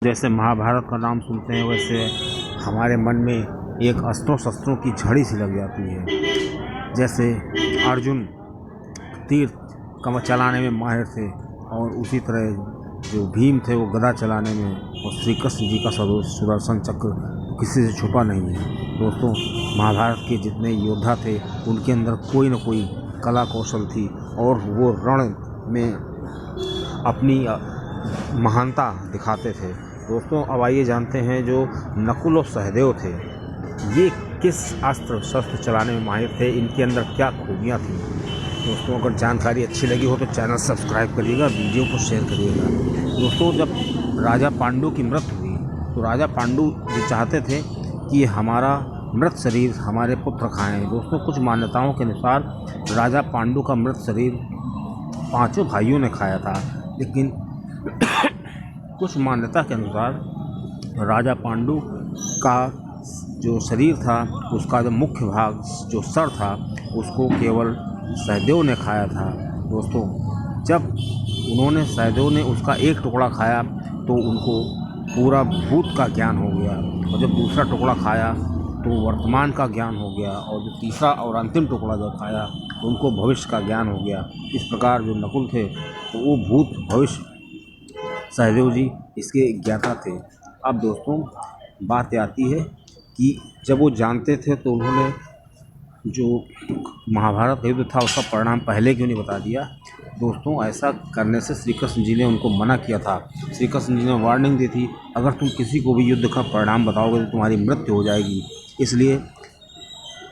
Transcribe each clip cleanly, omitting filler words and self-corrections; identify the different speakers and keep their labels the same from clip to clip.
Speaker 1: जैसे महाभारत का नाम सुनते हैं वैसे हमारे मन में एक अस्त्रों शस्त्रों की झड़ी सी लग जाती है। जैसे अर्जुन तीर कवच चलाने में माहिर थे और उसी तरह जो भीम थे वो गदा चलाने में, और श्री कृष्ण जी का सुदर्शन चक्र किसी से छुपा नहीं है। दोस्तों, महाभारत के जितने योद्धा थे उनके अंदर कोई न कोई कला कौशल थी और वो रण में अपनी महानता दिखाते थे। दोस्तों, अब आइए जानते हैं जो नकुल और सहदेव थे ये किस अस्त्र शस्त्र चलाने में माहिर थे, इनके अंदर क्या खूबियाँ थी। दोस्तों, अगर जानकारी अच्छी लगी हो तो चैनल सब्सक्राइब करिएगा, वीडियो को शेयर करिएगा। दोस्तों, जब राजा पांडु की मृत्यु हुई तो राजा पांडु ये चाहते थे कि हमारा मृत शरीर हमारे पुत्र खाएं। दोस्तों, कुछ मान्यताओं के अनुसार राजा पांडु का मृत शरीर पांचों भाइयों ने खाया था, लेकिन कुछ मान्यता के अनुसार राजा पांडु का जो शरीर था उसका जो मुख्य भाग जो सर था उसको केवल सहदेव ने खाया था। दोस्तों, जब सहदेव ने उसका एक टुकड़ा खाया तो उनको पूरा भूत का ज्ञान हो गया, और जब दूसरा टुकड़ा खाया तो वर्तमान का ज्ञान हो गया, और जो तीसरा और अंतिम टुकड़ा जब खाया तो उनको भविष्य का ज्ञान हो गया। इस प्रकार जो नकुल थे तो वो भूत भविष्य सहदेव जी इसके ज्ञाता थे। अब दोस्तों, बात आती है कि जब वो जानते थे तो उन्होंने जो महाभारत युद्ध था उसका परिणाम पहले क्यों नहीं बता दिया। दोस्तों, ऐसा करने से श्री कृष्ण जी ने उनको मना किया था। श्री कृष्ण जी ने वार्निंग दी थी, अगर तुम किसी को भी युद्ध का परिणाम बताओगे तो तुम्हारी मृत्यु हो जाएगी। इसलिए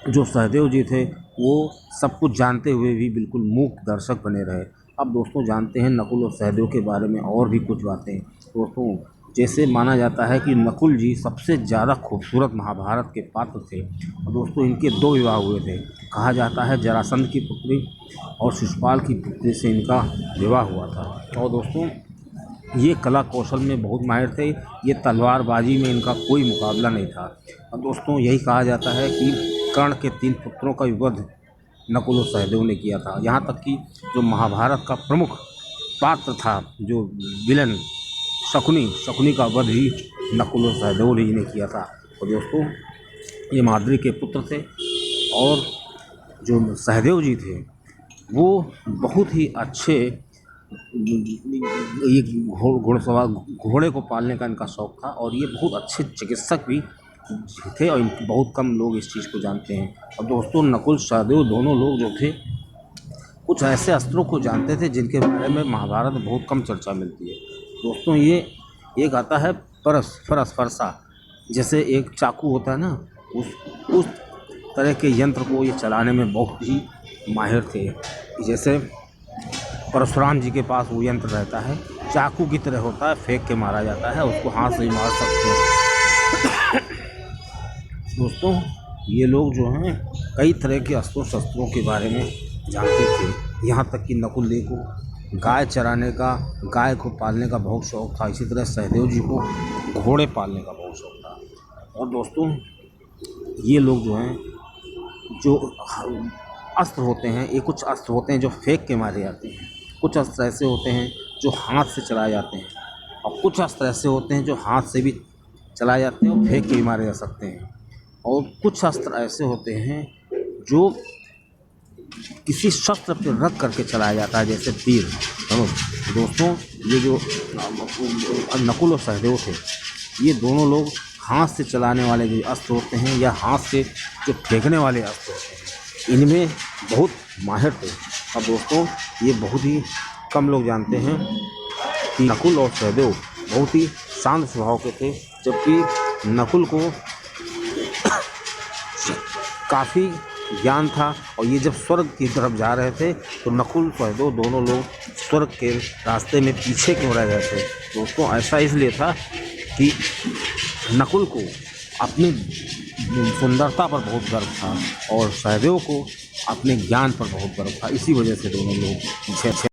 Speaker 1: जो सहदेव जी थे वो सब कुछ जानते हुए भी बिल्कुल मूक दर्शक बने रहे। अब दोस्तों, जानते हैं नकुल और सहदेव के बारे में और भी कुछ बातें। दोस्तों, जैसे माना जाता है कि नकुल जी सबसे ज़्यादा खूबसूरत महाभारत के पात्र थे, और दोस्तों इनके 2 विवाह हुए थे। कहा जाता है जरासंध की पुत्री और शिशुपाल की पुत्री से इनका विवाह हुआ था। और दोस्तों, ये कला कौशल में बहुत माहिर थे, ये तलवारबाजी में इनका कोई मुकाबला नहीं था। और दोस्तों, यही कहा जाता है कि कर्ण के 3 पुत्रों का वध नकुल और सहदेव ने किया था। यहाँ तक कि जो महाभारत का प्रमुख पात्र था, जो विलन शकुनी का वध भी नकुल और सहदेव जी ने किया था। और दोस्तों, ये माद्री के पुत्र थे, और जो सहदेव जी थे वो बहुत ही अच्छे ये घुड़सवार घोड़े को पालने का इनका शौक़ था, और ये बहुत अच्छे चिकित्सक भी थे, और बहुत कम लोग इस चीज़ को जानते हैं। और दोस्तों, नकुल सहदेव दोनों लोग जो थे कुछ ऐसे अस्त्रों को जानते थे जिनके बारे में महाभारत में बहुत कम चर्चा मिलती है। दोस्तों, ये एक आता है फरसा, जैसे एक चाकू होता है ना, उस तरह के यंत्र को ये चलाने में बहुत ही माहिर थे। जैसे परशुराम जी के पास वो यंत्र रहता है, चाकू की तरह होता है, फेंक के मारा जाता है, उसको हाथ से ही मार सकते हैं। दोस्तों, ये लोग जो हैं कई तरह के अस्त्रों शस्त्रों के बारे में जानते थे। यहाँ तक कि नकुल जी को गाय चराने का, गाय को पालने का बहुत शौक़ था। इसी तरह सहदेव जी को घोड़े पालने का बहुत शौक़ था। और दोस्तों, ये लोग जो हैं जो अस्त्र होते हैं, ये कुछ अस्त्र होते हैं जो फेंक के मारे जाते हैं, कुछ अस्त्र ऐसे होते हैं जो हाथ से चलाए जाते हैं, और कुछ अस्त्र ऐसे होते हैं जो हाथ से भी चलाए जाते हैं और फेंक के भी मारे जा सकते हैं, और कुछ अस्त्र ऐसे होते हैं जो किसी शस्त्र पर रख करके चलाया जाता है, जैसे तीर। दोस्तों, ये जो नकुल और सहदेव थे ये दोनों लोग हाथ से चलाने वाले जो अस्त्र होते हैं या हाथ से जो फेंकने वाले अस्त्र होते हैं इनमें बहुत माहिर थे। अब दोस्तों, ये बहुत ही कम लोग जानते हैं कि नकुल और सहदेव बहुत ही शांत स्वभाव के थे, जबकि नकुल को काफ़ी ज्ञान था, और ये जब स्वर्ग की तरफ जा रहे थे तो नकुल सहदेव दोनों लोग स्वर्ग के रास्ते में पीछे क्यों रह गए थे। दोस्तों, ऐसा इसलिए था कि नकुल को अपनी सुंदरता पर बहुत गर्व था और सहदेव को अपने ज्ञान पर बहुत गर्व था। इसी वजह से दोनों लोग पीछे